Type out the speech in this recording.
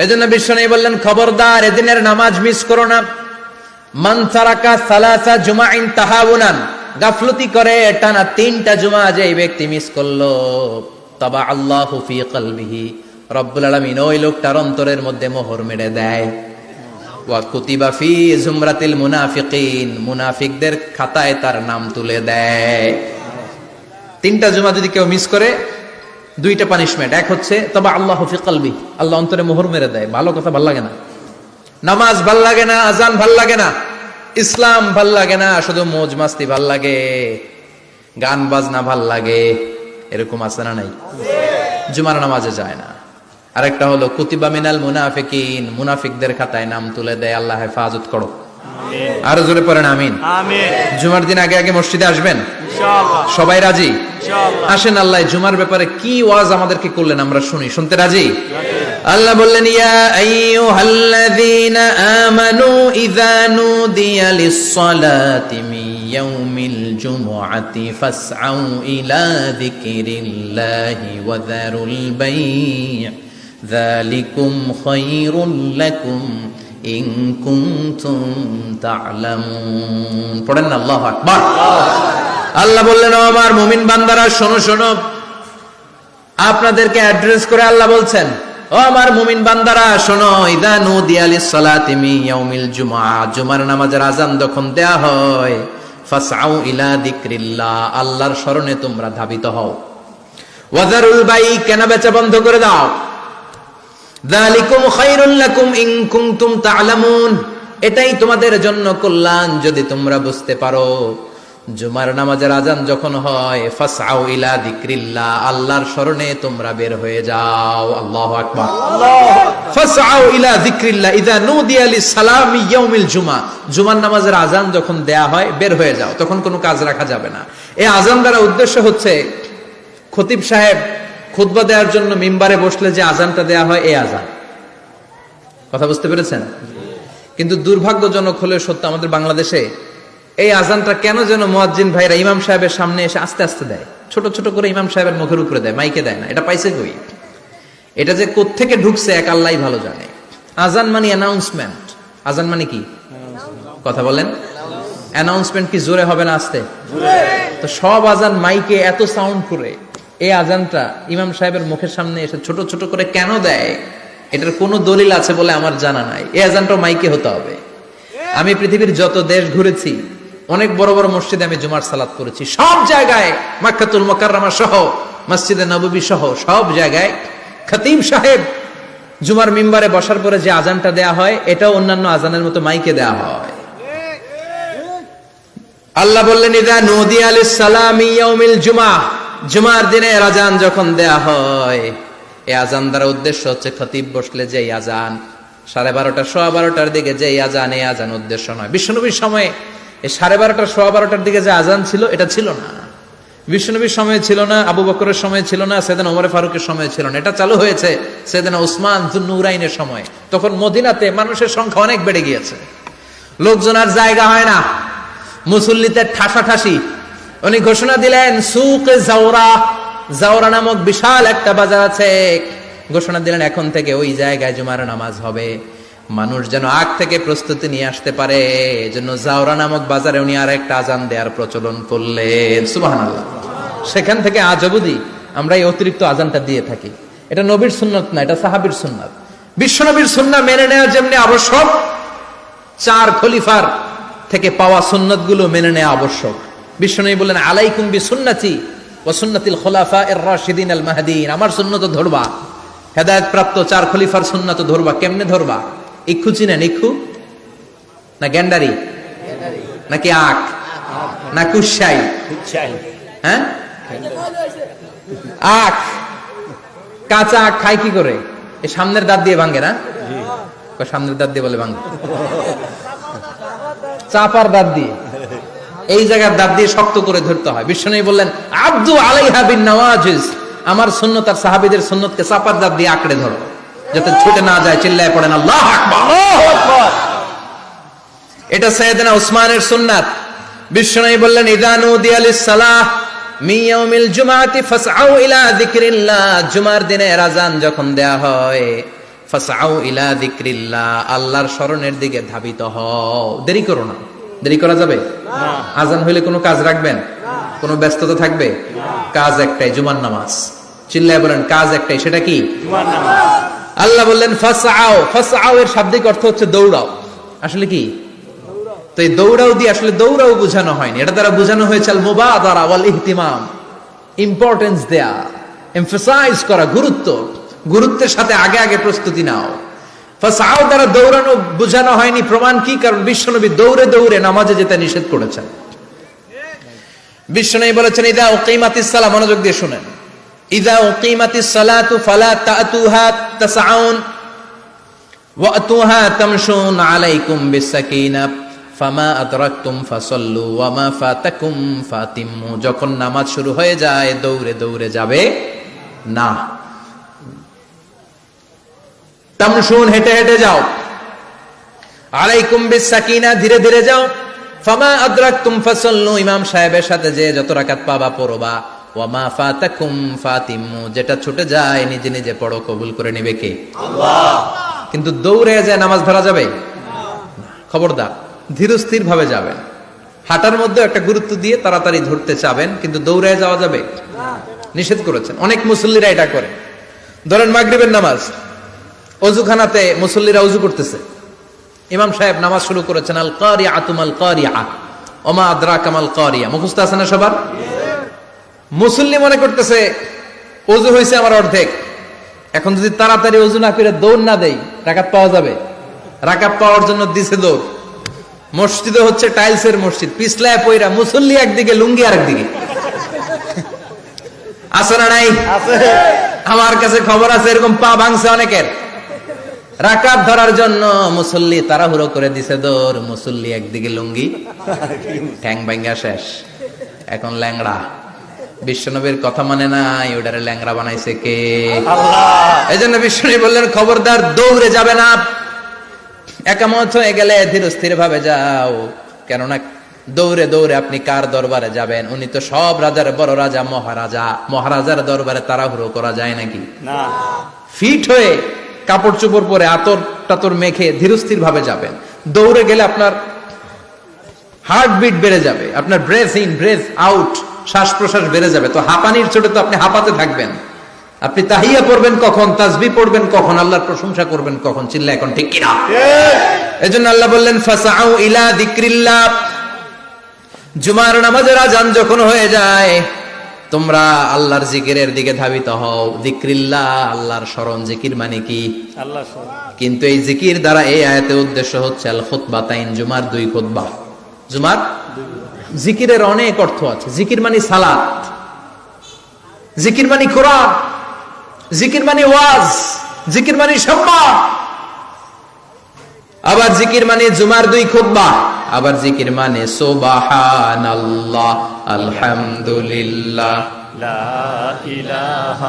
এজন্য বিশ্বনবী বললেন, খবরদার এদিনের নামাজ মিস করো না। মান তারাকা সালাসা জুমাইন তাহাউনান, গাফলতি করে টানা 3টা জুমা যে ব্যক্তি মিস করলো, তাবা আল্লাহু ফি কলবিহি, রব্বুল আলামিন ওই লোকটার অন্তরের মধ্যে মোহর মেরে দেয়। ওয়া কুতিবা ফি জুমরাতিল মুনাফিকিন, মুনাফিকদের খাতায় তার নাম তুলে দেয়। 3টা জুমা যদি কেউ মিস করে, 2টা পানিশমেন্ট। এক হচ্ছে তবা আল্লাহু ফি কলবি, আল্লাহ অন্তরে মোহর মেরে দেয়। ভালো কথা ভাল লাগে না, নামাজ ভাল লাগে না, আজান ভাল লাগে না, ইসলাম ভাল লাগে না, শুধু মौज মাস্তি ভাল লাগে, গান বাজনা ভাল লাগে, এরকম আছে না নাই? জুমার নামাজে যায় না। আরেকটা হলো কুতিবা মিনাল মুনাফিকিন, মুনাফিকদের খাতায় নাম তুলে দেয়। আল্লাহ হেফাজত করো, আরো জোরে পড়েন আমিন। জুমার দিন আগে আগে মসজিদে আসবেন ইনশাআল্লাহ। সবাই রাজি? ইনশাআল্লাহ। আসেন, আল্লাহ জুমার ব্যাপারে কি ওয়াজ আমাদেরকে করলেন আমরা শুনি। শুনতে রাজি? আল্লাহ বললেন, ইয়া আইয়ুহাল্লাযীনা আমানু ইযা নুদিয়া লিস-সালাতি মিন ইয়াউমিল জুমআতি ফাসআউ ইলা যিকরিল্লাহি ওয়া যারুল বাই', যালিকুম খায়রুল লাকুম ইন কুনতুম তা'লামুন। পড়েন না আল্লাহু আকবার। আল্লাহ বললেন, ও আমার মুমিন বান্দারা শোনো শোনো। আপনাদেরকে অ্যাড্রেস করে আল্লাহ বলছেন, ও আমার মুমিন বান্দারা শোনো, ইযা নুদিয়া লিস-সালাতি মিন ইয়াউমিল জুমআ, জুমার নামাজের আযান যখন দেয়া হয়, ফাসআউ ইলা যিকরিল্লাহ, আল্লাহর স্মরণে তোমরা ধাবিত হও। ওয়া যারুল বাই', কেনা বেচা বন্ধ করে দাও। যালিকুম খায়রুল লাকুম ইন কুনতুম তা'লামুন, এটাই তোমাদের জন্য কল্যাণ যদি তোমরা বুঝতে পারো। জুমার নামাজের আযান যখন হয়, ফাসআউ ইলা যিকরিল্লাহ, আল্লাহর স্মরণে তোমরা বের হয়ে যাও। আল্লাহু আকবার। ফাসআউ ইলা যিকরিল্লাহ ইযা নুদিয়া লিস-সালামি ইয়াউমিল জুমআ, জুমার নামাজের আযান যখন দেয়া হয় বের হয়ে যাও, তখন কোনো কাজ রাখা যাবে না। এই আযান দ্বারা উদ্দেশ্য হচ্ছে খতিব সাহেব খুতবা দেওয়ার জন্য মিম্বারে বসলে যে আযানটা দেয়া হয়, এই আযান। কথা বুঝতে পেরেছেন? কিন্তু দুর্ভাগ্যজনক হলে সত্য, আমাদের বাংলাদেশে এই আযানটা কেন যেন মুয়াজ্জিন ভাইরা ইমাম সাহেবের সামনে এসে আস্তে আস্তে দেয়, ছোট ছোট করে ইমাম সাহেবের মুখের উপরে দেয়, মাইকে দেয় না। এটা পাইছে কই? এটা যে কোত্থেকে ঢুকছে এক আল্লাহই ভালো জানে। আযান মানে অ্যানাউন্সমেন্ট। আযান মানে কি? কথা বলেন। অ্যানাউন্সমেন্ট কি জোরে হবে না আস্তে? তো সব আযান মাইকে এত সাউন্ড করে, এই আযানটা ইমাম সাহেবের মুখের সামনে এসে ছোট ছোট করে কেন দেয়? এটার কোনো দলিল আছে বলে আমার জানা নাই। এই আযানটাও মাইকে হতে হবে। আমি পৃথিবীর যত দেশ ঘুরেছি, অনেক বড় বড় মসজিদে আমি জুমার সালাত করেছি, সব জায়গায় মক্কাতুল মুকাররমা সহ মসজিদে নববী সহ সব জায়গায় খতিব সাহেব জুমার মিম্বারে বসার পরে যে আযানটা দেয়া হয়, এটাও অন্যান্য আযানের মতো মাইকে দেয়া হয়। আল্লাহ বললেন, ইযা নুদিয়া লিস-সালামি ইয়াউমিল জুমআ, জুমার দিনে আযান যখন দেয়া হয়, এই আযান দ্বারা উদ্দেশ্য হচ্ছে খতিব বসলে যে আযান 12:30 12:15 দিকে যে আযান, এই আযান উদ্দেশ্য নয়। বিশ্বনবীর সময়ে এই 12:30 12:15 দিকে যে আযান ছিল, এটা ছিল না। বিশ্বনবীর সময় ছিল না, আবু বকরের সময় ছিল না, সাইয়েদনা ওমর ফারুকের সময় ছিল না। এটা চালু হয়েছে সাইয়েদনা উসমান যুন্নুরাইনের সময়। তখন মদিনাতে মানুষের সংখ্যা অনেক বেড়ে গিয়েছে, লোকজন আর জায়গা হয় না, মুসল্লিতে ঠাসাঠাসি। উনি ঘোষণা দিলেন, সুকে জাওরা, জাওরা নামক বিশাল একটা বাজার আছে, ঘোষণা দিলেন এখন থেকে ওই জায়গায় জুমার নামাজ হবে। মানুষ যেন আগ থেকে প্রস্তুতি নিয়ে আসতে পারে, এজন্য জাওরা নামক বাজারে উনি আর একটা আযান দেওয়ার প্রচলন করলেন। সুবহানাল্লাহ। সেখান থেকে আজ অবধি আমরা এই অতিরিক্ত আযানটা দিয়ে থাকি। এটা নবীর সুন্নাত না, এটা সাহাবীর সুন্নাত। বিশ্বনবীর সুন্নাহ মেনে নেওয়া যেমনি আবশ্যক, 4 খলিফার থেকে পাওয়া সুন্নাতগুলো মেনে নেওয়া আবশ্যক। বিশ্বনবী বললেন, আলাইকুম বিসুন্নতি ওয়া সুন্নাতিল খুলাফায়ে রাশিদিন আল মাহদিন, আমার সুন্নাত ধরবা, হেদায়েত প্রাপ্ত 4 খলিফার সুন্নাত ধরবা। কেমনে ধরবা? ইক্ষু চিনেন? ইক্ষু না গ্যান্ডারি নাকি আখ না কুশাই? হ্যাঁ, আখ। কাঁচা আখ খায় কি করে? এই সামনের দাঁত দিয়ে ভাঙে না? সামনের দাঁত দিয়ে বলে ভাঙে, চাপার দাঁত দিয়ে, এই জায়গার দাঁত দিয়ে শক্ত করে ধরতে হয়। বিশ্বনবী বললেন, আব্দু আলাইহা বিন নওয়াজিজ, আমার সুন্নাত আর সাহাবীদের সুন্নাতকে চাপার দাঁত দিয়ে আঁকড়ে ধরো, যাতে ছুটে না যায়। চিল্লায় পড়েন আল্লাহু আকবার। এটা সাইয়েদনা উসমানের সুন্নাত। বিশ্বনবী বললেন, ইযা নুদিয়া লিস-সালাহ মিন ইয়াউমিল জুমআতি ফাসআউ ইলা যিকরিল্লাহ, জুমার দিনে আযান যখন দেয়া হয়, ফাসআউ ইলা যিকরিল্লাহ, আল্লাহর স্মরণের দিকে ধাবিত হও। দেরি করো না। দেরি করা যাবে না। আজান হইলে কোনো কাজ রাখবেন? কোনো ব্যস্ততা থাকবে? কাজ একটাই, জুমার নামাজ। চিল্লায় বলেন কাজ একটাই, সেটা কি? জুমার নামাজ। আল্লাহ বললেন ফাসআউ। ফাসআউ এর শাব্দিক অর্থ হচ্ছে দৌড়াও। আসলে কি? তো এই দৌড়াও দিয়ে আসলে দৌড়াও বোঝানো হয়নি, এটা দ্বারা বোঝানো হয়েছে আল মুবাদারা ওয়াল ইহতিমাম, ইম্পর্টেন্স দেয়া, এমফাসাইজ করা, গুরুত্বের সাথে আগে আগে প্রস্তুতি নাও। ফাসআউ দ্বারা দৌড়ানো বোঝানো হয়নি। প্রমাণ কি? কারণ বিশ্বনবী দৌড়ে দৌড়ে নামাজে যেতে নিষেধ করেছেন। বিশ্বনবী বলেছেন ইযা উকিমাতিস সালাহ, মনোযোগ দিয়ে শুনেন, ইযা উকিমাতিস সালাতু ফালা তাতুহা তাসআউন ওয়াতুহা তামশুন আলাইকুম বিসাকিনাহ ফামা আদরাকতুম ফাসাল্লু ওয়া মা ফাতাকুম ফাতিম্মু। যখন নামাজ শুরু হয়ে যায় দৌড়ে দৌড়ে যাবে না। তামশুন, হেঁটে হেঁটে যাও। আলাইকুম বিসাকিনা, ধীরে ধীরে যাও। ফামা আদরাকতুম ফাসাল্লু, ইমাম সাহেবের সাথে যে যত রাকাত পাবা পড়বা। ওয়া মা ফাতাকুম ফাতিম্মু, যেটা ছুটে যায় নিজে নিজে পড়ো, কবুল করে নেবে কে? আল্লাহ। কিন্তু দৌড়ে যায় নামাজ ধরা যাবে না। খবরদার, ধীরস্থির ভাবে যাবেন। হাঁটার মধ্যে একটা গুরুত্ব দিয়ে তাড়াতাড়ি ধরতে চাবেন, কিন্তু দৌড়ে যাওয়া যাবে না, নিষেধ করেছেন। অনেক মুসল্লিরা এটা করে। ধরেন মাগরিবের নামাজ, অজুখানাতে মুসল্লিরা ওযু করতেছে, ইমাম সাহেব নামাজ শুরু করেছেন আল কারিআতু মাল কারিআ ওমা আদরাকা মাল কারিআ, মুখস্থ আছে না সবার? মুসল্লি মনে করতেছে ওযু হয়েছে আমার অর্ধেক, এখন যদি তাড়াতাড়ি ওযু না করে দৌড় না দেই রাকাত পাওয়া যাবে? রাকাত পাওয়ার জন্য দিছে দৌড়। মসজিদে হচ্ছে টাইলসের মসজিদ, পিছলায় পয়রা মুসল্লি একদিকে, লুঙ্গি আরেকদিকে। আছে না নাই? আমার কাছে খবর আছে এরকম পা ভাঙছে অনেকের। রাকাত ধরার জন্য মুসল্লি তাড়াহুড়ো করে দিছে দৌড়, মুসল্লি একদিকে লুঙ্গি, ঠ্যাং ভাঙা শেষ, এখন ল্যাংড়া। বিশ্বনবীর কথা মানে নাই, ওটারে ল্যাংড়া বানাইছে কে? আল্লাহ। এই জন্য বিশ্বনবী বললেন খবরদার দৌড়ে যাবে না, একামত হয়ে গেলে ধীরস্থির ভাবে যাও। কেননা দৌড়ে দৌড়ে আপনি কার দরবারে যাবেন? উনি তো সব রাজার বড় রাজা, মহারাজা। মহারাজার দরবারে তাড়াহুড়ো করা যায় নাকি? না। ফিট হয়ে কাপড় চোপড় পরে আতর টাতর মেখে ধীরস্থির ভাবে যাবেন। দৌড়ে গেলে আপনার হার্টবিট বেড়ে যাবে, আপনার ব্রেথ ইন ব্রেথ আউট, শ্বাস প্রশ্বাস বেড়ে যাবে। তো হাঁপানির চোটে তো আপনি হাঁপাতে থাকবেন। আপনি তাহিয়া পড়বেন কখন, তাসবিহ পড়বেন কখন, আল্লাহর প্রশংসা করবেন কখন? চিল্লা এখন ঠিক কিনা? এজন্য আল্লাহ বললেন ফাসআউ ইলা যিকরিল্লাহ, জুমার নামাজের আযান যখন হয়ে যায় তোমরা আল্লাহর জিকিরের দিকে ধাবিত হও। যিকরিল্লাহ, আল্লাহর স্মরণ। জিকির মানে কি? আল্লাহর স্মরণ। কিন্তু এই জিকির দ্বারা এই আয়াতের উদ্দেশ্য হচ্ছে আল খুতবাতাইন, জুমার দুই খুতবা। জুমার জিকিরের অনেক অর্থ আছে। জিকির মানে সালাত, জিকির মানে কোরআন, জিকির মানে ওয়াজ, জিকির মানে সম্মান। আবার জিকির মানে জুমার দুই খুতবা, আবার জিকির মানে সুবহানাল্লাহ, আলহামদুলিল্লাহ, লা ইলাহা